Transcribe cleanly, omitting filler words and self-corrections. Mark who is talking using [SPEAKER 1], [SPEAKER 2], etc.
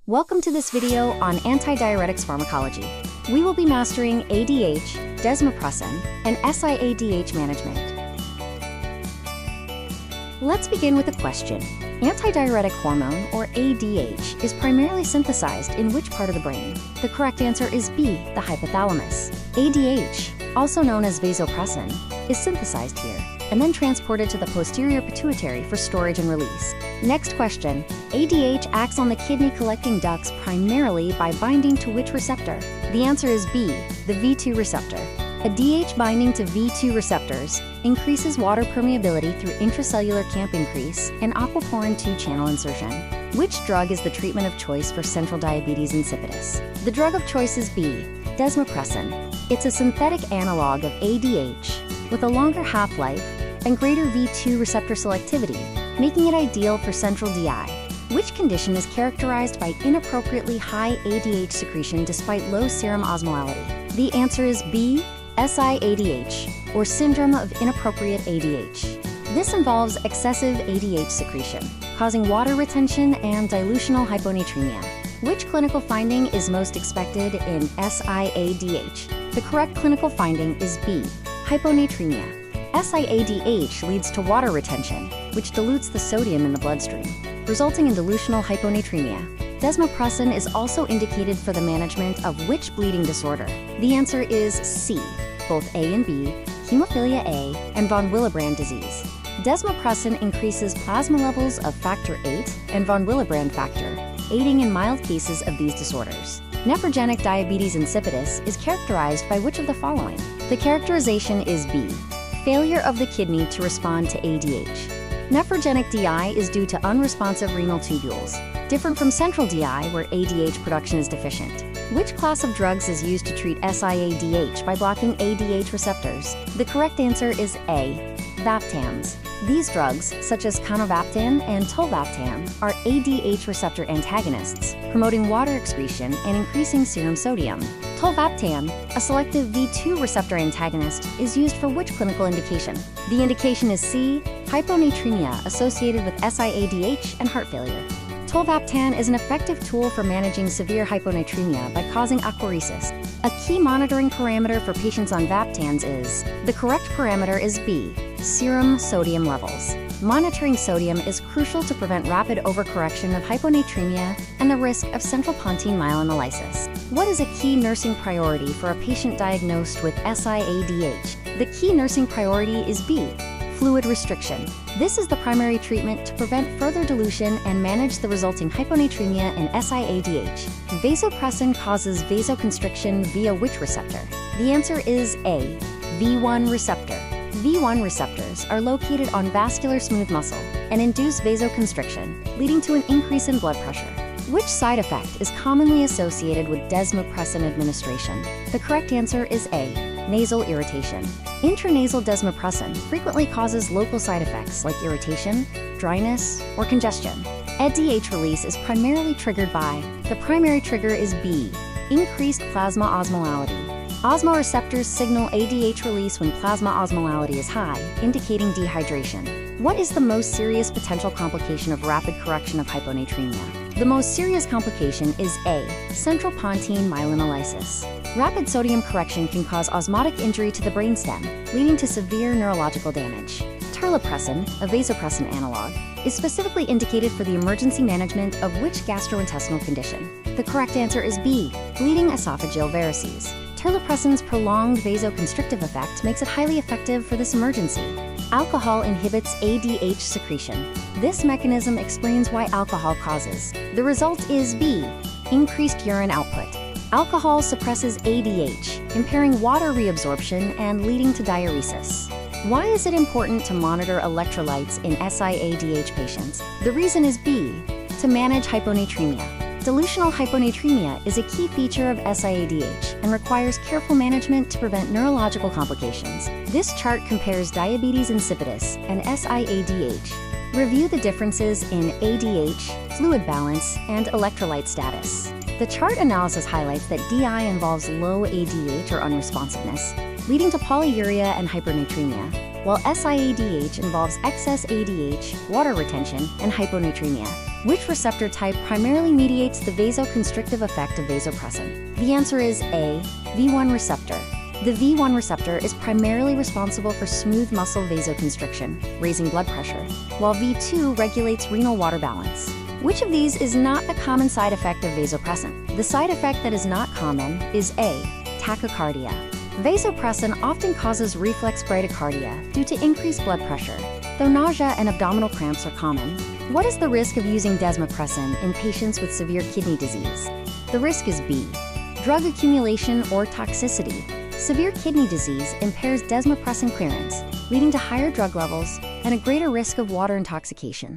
[SPEAKER 1] Welcome to this video on anti-diuretics pharmacology. We will be mastering ADH, desmopressin, and SIADH management. Let's begin with a question. Antidiuretic hormone, or ADH, is primarily synthesized in which part of the brain? The correct answer is B, the hypothalamus. ADH, also known as vasopressin, is synthesized here and then transported to the posterior pituitary for storage and release. Next question. ADH acts on the kidney collecting ducts primarily by binding to which receptor? The answer is B, the V2 receptor. A DH binding to V2 receptors increases water permeability through intracellular camp increase and aquaporin 2 channel insertion. Which drug is the treatment of choice for central diabetes insipidus? The drug of choice is B, desmopressin. It's a synthetic analog of ADH with a longer half-life and greater V2 receptor selectivity, making it ideal for central DI. Which condition is characterized by inappropriately high ADH secretion despite low serum osmolality? The answer is B, SIADH, or syndrome of inappropriate ADH. This involves excessive ADH secretion, causing water retention and dilutional hyponatremia. Which clinical finding is most expected in SIADH? The correct clinical finding is B, hyponatremia. SIADH leads to water retention, which dilutes the sodium in the bloodstream, resulting in dilutional hyponatremia. Desmopressin is also indicated for the management of which bleeding disorder? The answer is C, both A and B, hemophilia A and von Willebrand disease. Desmopressin increases plasma levels of factor VIII and von Willebrand factor, aiding in mild cases of these disorders. Nephrogenic diabetes insipidus is characterized by which of the following? The characterization is B, failure of the kidney to respond to ADH. Nephrogenic DI is due to unresponsive renal tubules, different from central DI where ADH production is deficient. Which class of drugs is used to treat SIADH by blocking ADH receptors? The correct answer is A, Vaptans. These drugs, such as Conivaptan and Tolvaptan, are ADH receptor antagonists, promoting water excretion and increasing serum sodium. Tolvaptan, a selective V2 receptor antagonist, is used for which clinical indication? The indication is C, hyponatremia associated with SIADH and heart failure. Tolvaptan is an effective tool for managing severe hyponatremia by causing aquaresis. A key monitoring parameter for patients on Vaptans is, the correct parameter is B, serum sodium levels. Monitoring sodium is crucial to prevent rapid overcorrection of hyponatremia and the risk of central pontine myelinolysis. What is a key nursing priority for a patient diagnosed with SIADH? The key nursing priority is B, fluid restriction. This is the primary treatment to prevent further dilution and manage the resulting hyponatremia in SIADH. Vasopressin causes vasoconstriction via which receptor? The answer is A, V1 receptor. V1 receptors are located on vascular smooth muscle and induce vasoconstriction, leading to an increase in blood pressure. Which side effect is commonly associated with desmopressin administration? The correct answer is A, nasal irritation. Intranasal desmopressin frequently causes local side effects like irritation, dryness, or congestion. ADH release is primarily triggered by, the primary trigger is B, increased plasma osmolality. Osmoreceptors signal ADH release when plasma osmolality is high, indicating dehydration. What is the most serious potential complication of rapid correction of hyponatremia? The most serious complication is A, central pontine myelinolysis. Rapid sodium correction can cause osmotic injury to the brainstem, leading to severe neurological damage. Terlipressin, a vasopressin analog, is specifically indicated for the emergency management of which gastrointestinal condition? The correct answer is B, bleeding esophageal varices. Terlipressin's prolonged vasoconstrictive effect makes it highly effective for this emergency. Alcohol inhibits ADH secretion. This mechanism explains why alcohol causes. The result is B, increased urine output. Alcohol suppresses ADH, impairing water reabsorption and leading to diuresis. Why is it important to monitor electrolytes in SIADH patients? The reason is B, to manage hyponatremia. Dilutional hyponatremia is a key feature of SIADH and requires careful management to prevent neurological complications. This chart compares diabetes insipidus and SIADH. Review the differences in ADH, fluid balance, and electrolyte status. The chart analysis highlights that DI involves low ADH or unresponsiveness, leading to polyuria and hypernatremia, while SIADH involves excess ADH, water retention, and hyponatremia. Which receptor type primarily mediates the vasoconstrictive effect of vasopressin? The answer is A, V1 receptor. The V1 receptor is primarily responsible for smooth muscle vasoconstriction, raising blood pressure, while V2 regulates renal water balance. Which of these is not a common side effect of vasopressin? The side effect that is not common is A, tachycardia. Vasopressin often causes reflex bradycardia due to increased blood pressure, though nausea and abdominal cramps are common. What is the risk of using desmopressin in patients with severe kidney disease? The risk is B, drug accumulation or toxicity. Severe kidney disease impairs desmopressin clearance, leading to higher drug levels and a greater risk of water intoxication.